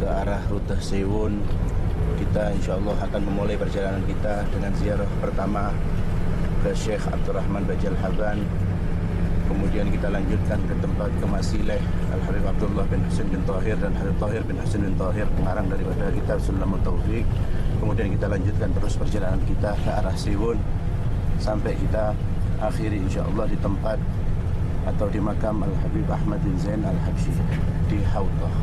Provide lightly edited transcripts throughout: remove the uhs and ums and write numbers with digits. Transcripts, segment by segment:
ke arah rute Sewon. Kita insya Allah akan memulai perjalanan kita dengan ziarah pertama ke Syekh Abdurrahman Bajal Haban. Kemudian kita lanjutkan ke tempat ke Masileh Al-Habib Abdullah bin Husain bin Tahir dan Habib Tahir bin Husain bin Tahir, pengarang daripada kitab Sulamut Taufiq. Kemudian kita lanjutkan terus perjalanan kita ke arah Sewon sampai kita akhiri insyaAllah di tempat atau di makam Al-Habib Ahmad bin Zain Al-Habsyi di Hawdah.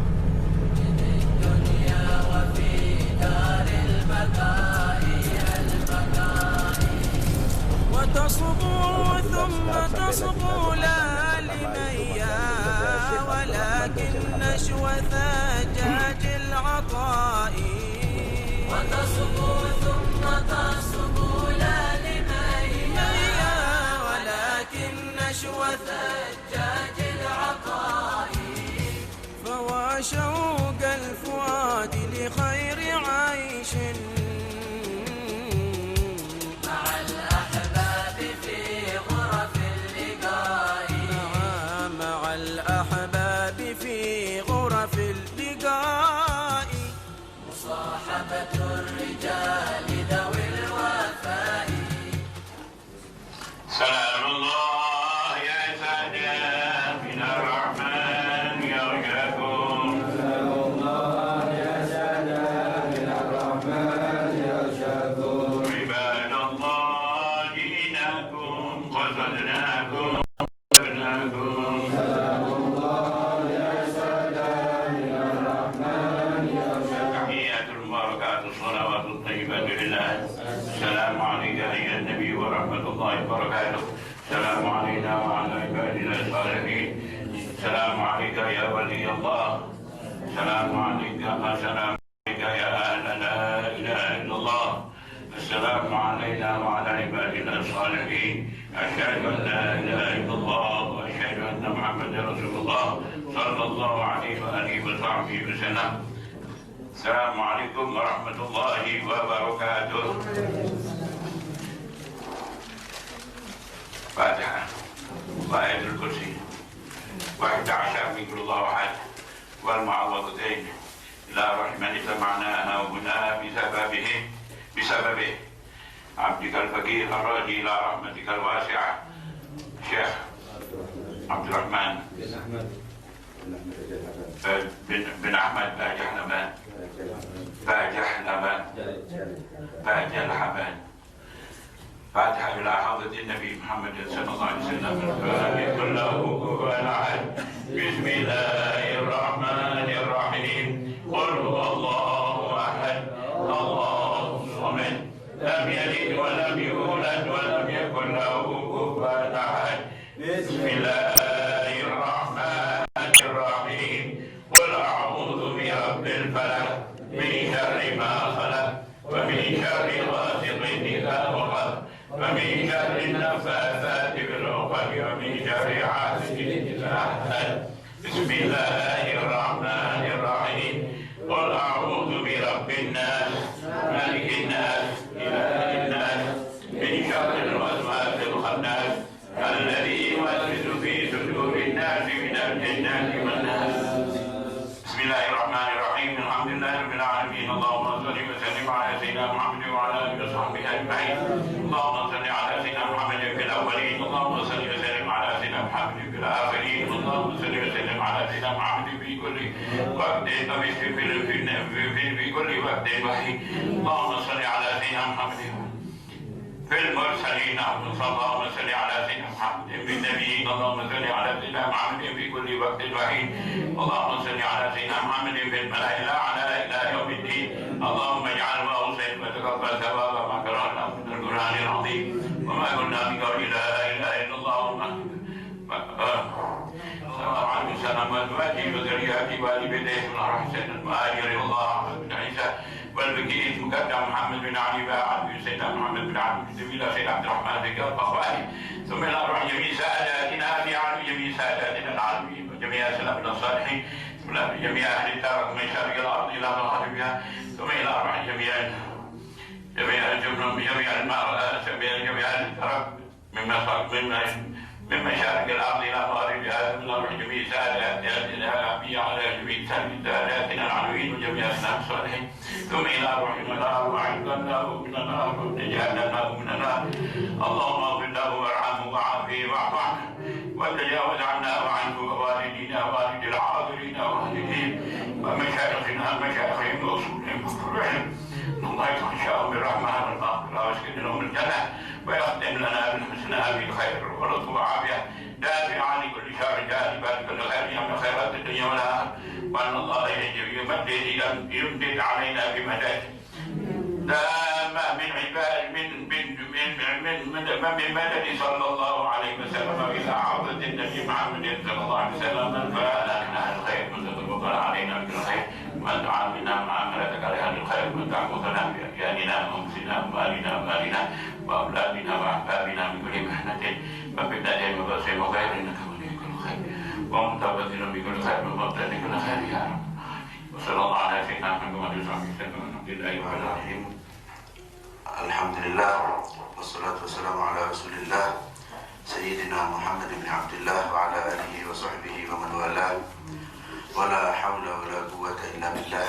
وتصبو ثم تصبو لا لميا ولكن نشوى ثجاج العطاء وتصبو ثم تصبو لا لميا ولكن نشوى ثجاج العطاء فوا شوق الفؤاد لخير عيش سلام الله يا سادة من الرحمن يرجاكم. سلام الله يا سادة من الرحمن يرجاكم. عباد الله جئناكم قصدناكم وابناكم. سلام الله يا سادة من الرحمن يرجاكم. تحيات المباركات الصلوات الطيبات لله. السلام عليك أيها النبي ورحمة الله وبركاته. السلام علينا وعلى عبادنا الصالحين. السلام عليك يا ولي الله. السلام عليك يا أهل لا إله إلا الله. السلام علينا وعلى عبادنا الصالحين. أشهد أن لا إله إلا الله وأشهد أن محمدا رسول الله صلى الله عليه وآله وصحبه وسلم. السلام عليكم ورحمة الله وبركاته. فاتحة وآية الكرسي 11 من كل الله أحد والمعوضتين إلى رحمن سمعناها وهنا بسببه عبدك الفقير الراجي إلى رحمتك الواسعة شيخ عبد الرحمن بن أحمد باجح لبان فاتحة إلى حضرة النبي محمد صلى الله عليه وسلم كله كفوا أحد. بسم الله الرحمن الرحيم. قل هو الله أحد الله الصمد لم يلد ولم يولد ولم يكن له كفوا أحد. بسم الله الرحمن الرحيم. قل أعوذ برب الفلق من شر ما خلق ومن شر غاسق إذا وقب ومن شر النفاثات في العقد ومن شر حاسد إذا حسد. بسم الله الرحمن الرحيم. قل أعوذ برب الناس ملك الناس إله الناس من شر الوسواس الخناس الذي يوسوس في صدور الناس من الجنة والناس. بسم الله الرحمن الرحيم. الحمد لله رب العالمين. اللهم صل وسلم على سيدنا محمد وعلى آله وصحبه أجمعين. اللهم صل على سيدنا محمد في الأولين. اللهم صل وسلم على سيدنا محمد في الآخرين. اللهم صل وسلم على سيدنا محمد في كل وقت في كل وقت وحيد. اللهم صل على سيدنا محمد في المرسلين. اللهم صل على سيدنا محمد في النبيين. اللهم صل على سيدنا محمد في كل وقت وحيد. اللهم صل على سيدنا محمد في الملأ الأعلى إلى يوم الدين. اللهم اجعل ما أوصيت وتقبل ثواب ما قرأنا من القرآن العظيم وما كنا بقول لا إله إلا الله سلام عليكم سلام وأزواجه وذرياته وآل بيته ونحر حسين المهاجر الله أحمد بن عيسى والبكير مقدم محمد بن علي وعلي سيدنا محمد بن علي بن سبيل سيد عبد الرحمن بن أخواني ثم إلى روح جميع ساداتنا بأعلى جميع ساداتنا العالمين وجميع سلفنا الصالحين ثم إلى جميع أهل الدار من شرق الأرض إلى مغربها ثم إلى روح جميع الفرق من مشارق الأرض إلى مغربها ثم إلى روح جميع ساداتنا على جميع ساداتنا العلويين وجميع وجعلنا صالحين ثم إلى رحمنا وعندنا من النار وجعلنا من النار اللهم اغفر له وارحمه وعافيه واعف عنه وتجاوز عنا وعنه ووالدينا ووالد الحاضرين والوالدين ومشايخنا مشايخهم واصولهم وفرعهم الله يخشاهم بالرحمن والمغفرة واسكنهم الجنة ويختم لنا بالحسنى بالخير ولطف وعافية دافعا لكل شر جالبا لكل خير من خيرات الدنيا والآخرة وأن الله يمدد علينا بمدد دام من عباد من مدد صلى الله عليه وسلم إلى عودة النبي محمد صلى الله عليه وسلم فأهلنا الخير وتتوكل علينا بالخير وأن تعاملنا معاملتك لأهل الخير وأن تعبدنا بأجيالنا وأنفسنا ومالنا ومالنا وأولادنا وأحبابنا من كل محنة وفتنة وبأس وغير إنك ولي كل خير ومتوبة بكل خير ومبتدئ بكل خير يا رب وصلى الله على سيدنا محمد وعلى آله وسلم والحمد لله رب العالمين. Alhamdulillah wassalatu wassalamu ala rasulillah Sayyidina Muhammad bin Abdullah wa ala alihi wa sahbihi wa man wala wa la hawla wa la quwwata illa billah.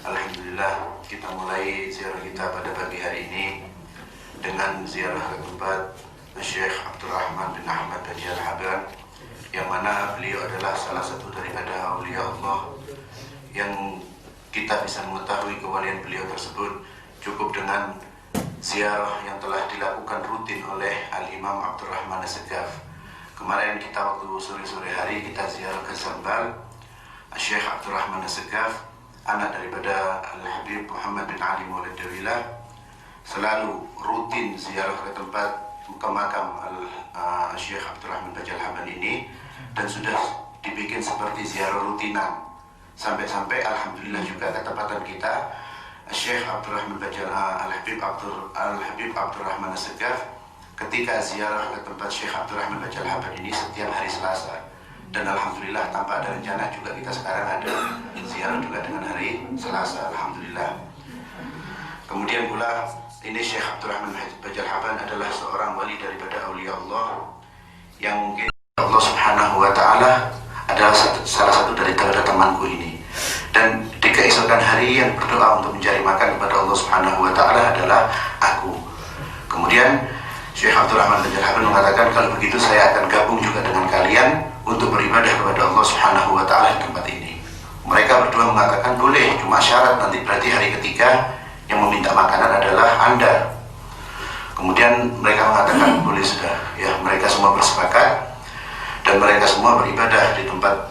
Alhamdulillah, kita mulai ziarah kita pada pagi hari ini dengan ziarah ke tempat Syekh Abdurrahman bin Ahmad Bajal Haban, yang mana beliau adalah salah satu daripada aulia Allah yang kita bisa mengetahui kewalian beliau tersebut cukup dengan ziarah yang telah dilakukan rutin oleh Al-Imam Abdurrahman As-Segaf. Kemarin kita waktu sore-sore hari kita ziarah ke Zambal, Syekh Abdurrahman As-Segaf, anak daripada Al-Habib Muhammad bin Ali Maulid Dawilah, selalu rutin ziarah ke tempat ke makam Syekh Abdurrahman Bajal Haban ini, dan sudah dibikin seperti ziarah rutinan. Sampai-sampai alhamdulillah juga ketepatan kita Syekh Abdurrahman Bajal Al-Habib Abdurrahman As-Segaf ketika ziarah ke tempat Syekh Abdurrahman Bajal Haban ini setiap hari Selasa, dan alhamdulillah tanpa ada rencana juga kita sekarang ada ziarah juga dengan hari Selasa, alhamdulillah. Kemudian pula ini Syekh Abdurrahman Bajal Haban adalah seorang wali daripada aulia Allah yang mungkin Allah Subhanahu wa Ta'ala adalah salah satu dari temanku ini, dan di keesokan hari yang berdoa untuk mencari makan kepada Allah Subhanahu wa Ta'ala adalah aku. Kemudian Syekh Abdurrahman Bajal Haban mengatakan, kalau begitu saya akan gabung juga dengan kalian untuk beribadah kepada Allah Subhanahu wa Ta'ala di tempat ini. Mereka berdua mengatakan boleh, cuma syarat nanti berarti hari ketiga yang meminta makanan adalah Anda. Kemudian mereka mengatakan boleh sudah, ya mereka semua bersepakat dan mereka semua beribadah di tempat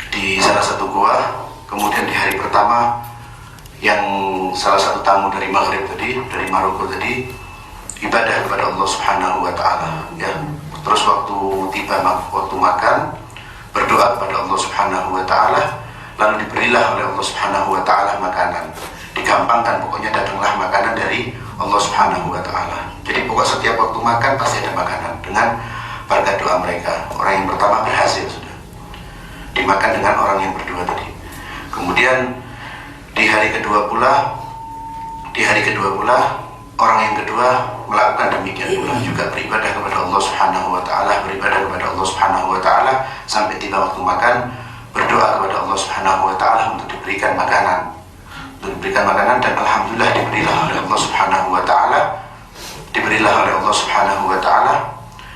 di salah satu gua. Kemudian di hari pertama yang salah satu tamu dari Maghrib tadi, dari Maroko tadi, ibadah kepada Allah Subhanahu wa Ta'ala, ya. Terus waktu tiba waktu makan, berdoa kepada Allah Subhanahu wa Ta'ala, lalu diberilah oleh Allah Subhanahu wa Ta'ala makanan. Digampangkan, pokoknya datanglah makanan dari Allah Subhanahu wa Ta'ala. Jadi pokok setiap waktu makan pasti ada makanan dengan berkat doa mereka. Orang yang pertama berhasil sudah dimakan dengan orang yang berdua tadi. Kemudian di hari kedua pula orang yang kedua melakukan demikian pula, juga beribadah kepada Allah Subhanahu wa Ta'ala, sampai tiba waktu makan, berdoa kepada Allah Subhanahu wa Ta'ala untuk diberikan makanan. Dan alhamdulillah diberilah oleh Allah Subhanahu wa Ta'ala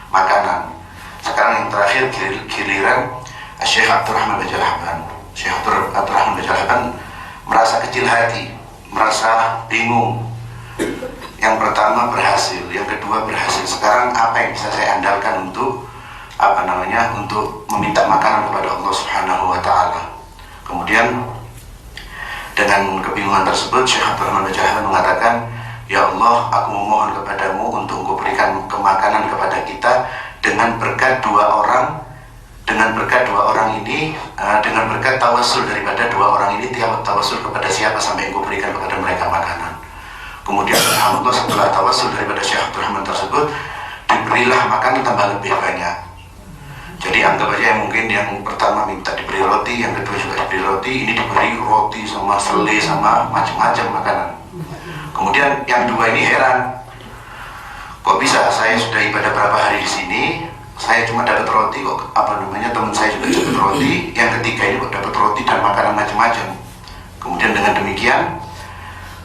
makanan. Sekarang yang terakhir giliran Syekh Abdurrahman Bajal Haban. Syekh Abdurrahman Bajal Haban merasa kecil hati, merasa bingung. Yang pertama berhasil, yang kedua berhasil. Sekarang apa yang bisa saya andalkan untuk untuk meminta makanan kepada Allah Subhanahu wa Ta'ala. Kemudian dengan kebingungan tersebut Syekh Abdurrahman Bajal Haban mengatakan, ya Allah, aku memohon kepadamu untuk engkau berikan kemakanan kepada kita dengan berkat dua orang ini, dengan berkat tawasul daripada dua orang ini. Tiap tawasul kepada siapa sampai engkau berikan kepada mereka makanan. Kemudian alhamdulillah setelah tawasul daripada Syekh Abdurrahman tersebut, diberilah makanan tambah lebih banyak. Jadi anggap aja mungkin yang pertama minta diberi roti, yang kedua juga diberi roti, ini diberi roti sama sele sama macam-macam makanan. Kemudian yang dua ini heran, kok bisa saya sudah ibadah berapa hari di sini, saya cuma dapat roti, kok teman saya juga dapat roti, yang ketiga ini kok dapat roti dan makanan macam-macam. Kemudian dengan Dengan demikian,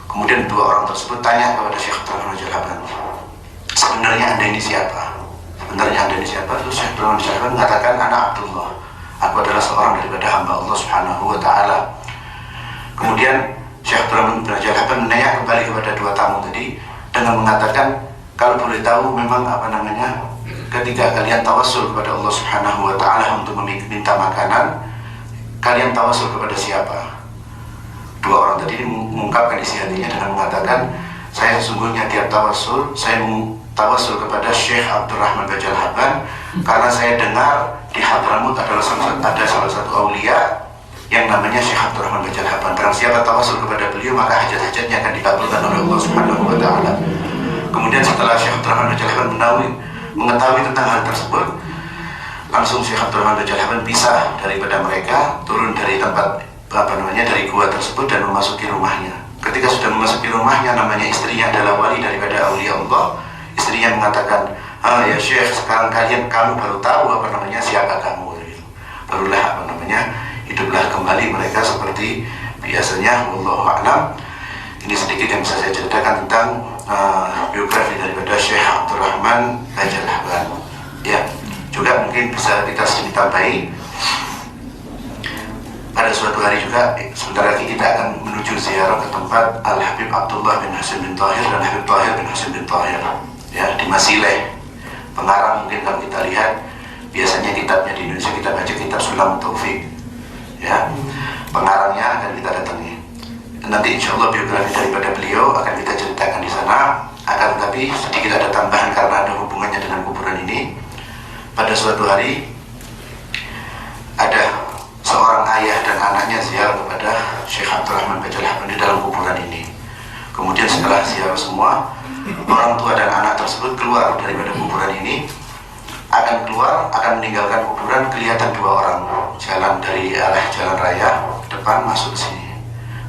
kemudian dua orang tersebut tanya kepada Syekh Abdurrahman Bajal Haban, sebenarnya Anda ini siapa? Sebenarnya Anda ini siapa? Terus Syekh Abdurrahman Bajal Haban mengatakan, Ana Abdullah, aku adalah seorang daripada hamba Allah Subhanahu wa Ta'ala. Kemudian Syekh Abdurrahman Bajal Haban menanya kembali kepada dua tamu tadi dengan mengatakan, kalau boleh tahu memang ketika kalian tawassul kepada Allah Subhanahu wa Ta'ala untuk meminta makanan, kalian tawassul kepada siapa? Dua orang tadi mengungkapkan isi hatinya dengan mengatakan, saya sesungguhnya tiap tawassul, saya tawassul kepada Syekh Abdurrahman Bajal Haban karena saya dengar di Hadramut ada salah satu aulia yang namanya Syekh Abdurrahman Bajal Haban. Barang siapa tawassul kepada beliau, maka hajat-hajatnya akan dikabulkan oleh Allah Subhanahu wa Ta'ala. Kemudian setelah Syekh Abdurrahman Bajal Haban mengetahui tentang hal tersebut, langsung Syekh Abdurrahman Bajal Haban pisah daripada mereka, turun dari tempat dari gua tersebut dan memasuki rumahnya. Ketika sudah memasuki rumahnya, namanya istrinya adalah wali daripada aulia Allah. Istrinya mengatakan, ya Syekh, sekarang kamu baru tahu siapa kamu. Barulah hiduplah kembali mereka seperti biasanya. Wallahu a'lam. Ini sedikit yang bisa saya ceritakan tentang biografi daripada Syekh Abdurrahman Bajal Haban. Ya, juga mungkin bisa kita sedikit tambahi. Pada suatu hari juga, sebentar lagi kita akan menuju ziarah ke tempat Al-Habib Abdullah bin Husain bin Tahir dan Habib Tahir bin Husain bin Tahir, ya, di Masileh. Pengarang mungkin kalau kita lihat, biasanya kitabnya di Indonesia kita baca kitab Sulam Taufik, ya. Pengarangnya akan kita datangi. Nanti insya Allah biografi daripada beliau akan kita ceritakan di sana. Akan tetapi sedikit ada tambahan karena ada hubungannya dengan kuburan ini. Pada suatu hari ada seorang ayah dan anaknya ziarah kepada Syekh Abdurrahman Bajal Haban di dalam kuburan ini. Kemudian setelah ziarah semua, orang tua dan anak tersebut keluar daripada kuburan ini, akan meninggalkan kuburan. Kelihatan dua orang jalan dari arah jalan raya depan masuk ke sini.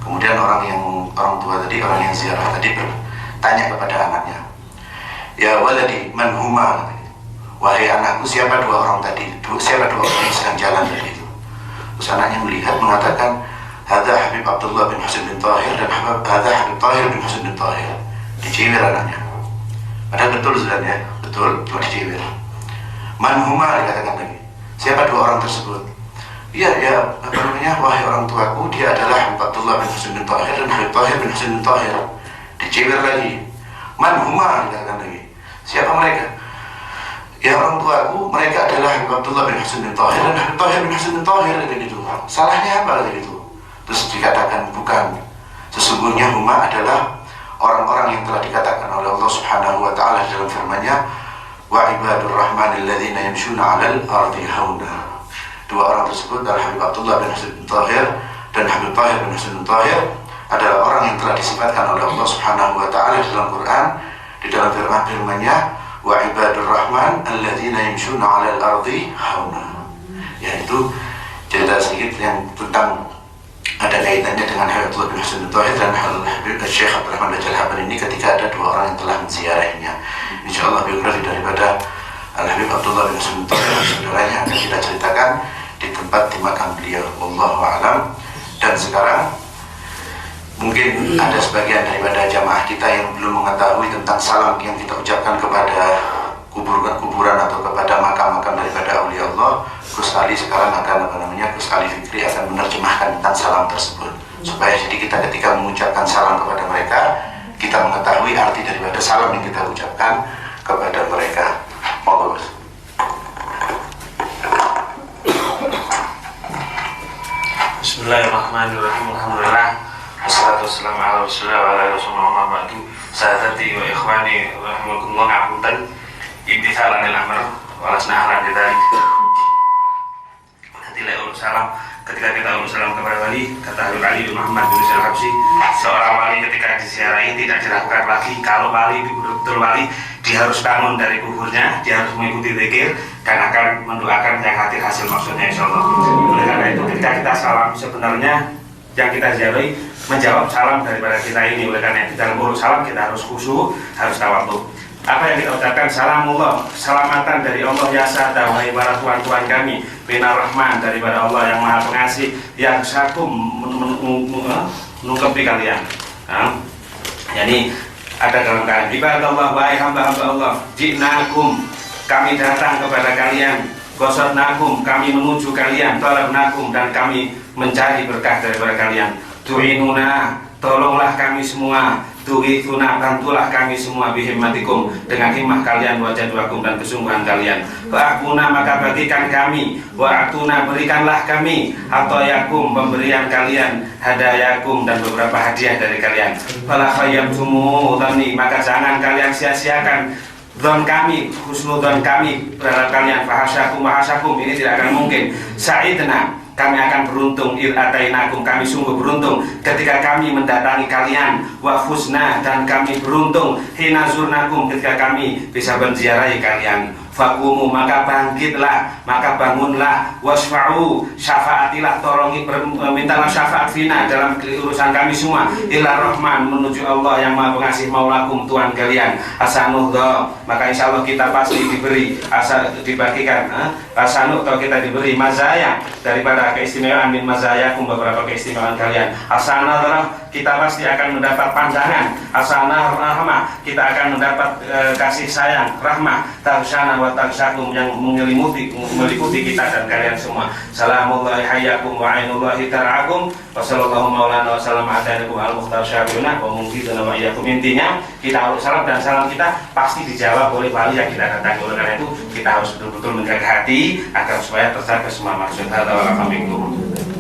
Kemudian orang tua tadi, orang yang ziarah tadi bertanya kepada anaknya, ya waladi man huma, wahai anakku, siapa dua orang tadi? Siapa dua orang yang sedang jalan tadi itu? Terus anaknya melihat, mengatakan, hadza Habib Abdullah bin Husain bin Tahir dan hadza Habib Tahir bin Husain bin Tahir. Dicibir anaknya. Padahal betul sebenarnya, betul, cuma dicibir. Man huma, dikatakan lagi. Siapa dua orang tersebut? Iya, wahai orang tuaku, dia adalah Habib Abdullah bin Husain bin Tahir dan Habib Tahir bin Husain bin Tahir. Dicibir lagi. Man huma, dikatakan lagi. Siapa mereka? Ya orang tuaku, mereka adalah Habib Abdullah bin Husain bin Tahir dan Habib Tahir bin Husain bin Tahir. Gitu. Salahnya apa gitu? Terus dikatakan, bukan. Sesungguhnya huma adalah orang-orang yang telah dikatakan oleh Allah Subhanahu wa Ta'ala dalam firman-Nya, wa ibadur rahmanil ladzina yamshuna 'alal ardi hauna. Dua orang tersebut adalah Habib Abdullah bin Husain bin Tahir dan Habib Tahir bin Husain bin Tahir adalah orang yang telah disifatkan oleh Allah Subhanahu wa Ta'ala dalam Quran, di dalam firman-Nya, wa ibadur rahman alladzina yamshuna 'alal ardi hauna. Yaitu cerita sedikit yang tentang ada kaitannya dengan Habib Abdullah bin Husain bin Tahir dan Habib Syekh Abdurrahman Bajal Haban ini ketika ada dua orang yang telah menziarahinya. Insyaallah biografi daripada Al-Habib Abdullah bin Husain bin Tahir dan saudaranya akan kita ceritakan di tempat di makam beliau. Wallahu a'lam. Dan sekarang mungkin ada sebagian daripada jamaah kita yang belum mengetahui tentang salam yang kita ucapkan kepada kuburan atau kepada makam-makam daripada aulia Allah. Gus Ali sekarang akan Gus Ali Fikri akan menerjemahkan tentang salam tersebut, supaya jadi kita ketika mengucapkan salam kepada mereka, kita mengetahui arti daripada salam yang kita ucapkan kepada mereka. Monggo. Bismillahirrahmanirrahim. Alhamdulillah. Wassalatu wassalamu ala Rasulillah wa ala Rasulullah wa ba'du. Sahadat'i wa ikhwani rahimakumullah, ngapunten imtithalan lil amr wa lasna ahlan lidzalik. Salam ketika kita urus salam kepada wali, kata Habib Ali bin Muhammad bin Husain Al-Habsyi, seorang wali ketika diziarahi tidak diragukan lagi. Kalau wali itu betul wali, dia harus bangun dari kuburnya, dia harus mengikuti zikir dan akan mendoakan yang hati hasil maksudnya insyaallah. Oleh karena itu ketika kita salam, sebenarnya yang kita ziarahi menjawab salam daripada kita ini. Oleh karena itu dalam urus salam kita harus khusyuk, harus tawadhu. Apa yang kita ucapkan? Salamullah, selamatan dari Allah ya Sada, wahai para tuan-tuan kami, minar rahman, daripada Allah yang maha pengasih, yang sakum menungkapi kalian. Jadi ada dalam kalian ibadallah, wahai hamba-hamba Allah, ji'nakum, kami datang kepada kalian, qasadnakum, kami menuju kalian, talabnakum, dan kami mencari berkah daripada kalian, tu'inuna, tolonglah kami semua, tughithuna, bantulah kami semua, bihimmatikum, dengan himmah kalian, wajadwakum, dan kesungguhan kalian, fa'akuna, maka bagikan kami, wa'atuna, berikanlah kami, hatoyakum, pemberian kalian, hadayakum, dan beberapa hadiah dari kalian, fala khayyamtumu dhani, maka jangan kalian sia-siakan dzon kami, husnudzon kami terhadap kalian, fahasyakum, ini tidak akan mungkin. Sa'idna, kami akan beruntung, atainakum, kami sungguh beruntung ketika kami mendatangi kalian, wa fusna, dan kami beruntung hina zurnakum, ketika kami bisa menziarahi kalian. Fakumu, maka bangkitlah, maka bangunlah, wasfa'u, syafaatilah, tolongi, mintalah syafaat fina dalam urusan kami semua, ila rahman, menuju Allah yang maha pengasih, maulakum, Tuhan kalian, asanuhdha, maka insya Allah kita pasti diberi, dibagikan asanuhdha, kita diberi mazaya daripada keistimewaan min mazayakum, beberapa keistimewaan kalian, asanadhah, kita pasti akan mendapat pandangan, asanah rahmah, kita akan mendapat kasih sayang, rahmah, tarsana wa tarsakum, yang meliputi kita dan kalian semua. Salamullahi hayyakum wa ainullahi tar'akum, wa sallallahu maulana wa salam atainukum al-mukhtar syabiyuna wa mungkiduna wa iyyakum. Intinya kita harus salam, dan salam kita pasti dijawab oleh wali yang kita datangi. Oleh karena itu kita harus betul-betul menjaga hati agar supaya tercapai semua maksud. Alhamdulillah.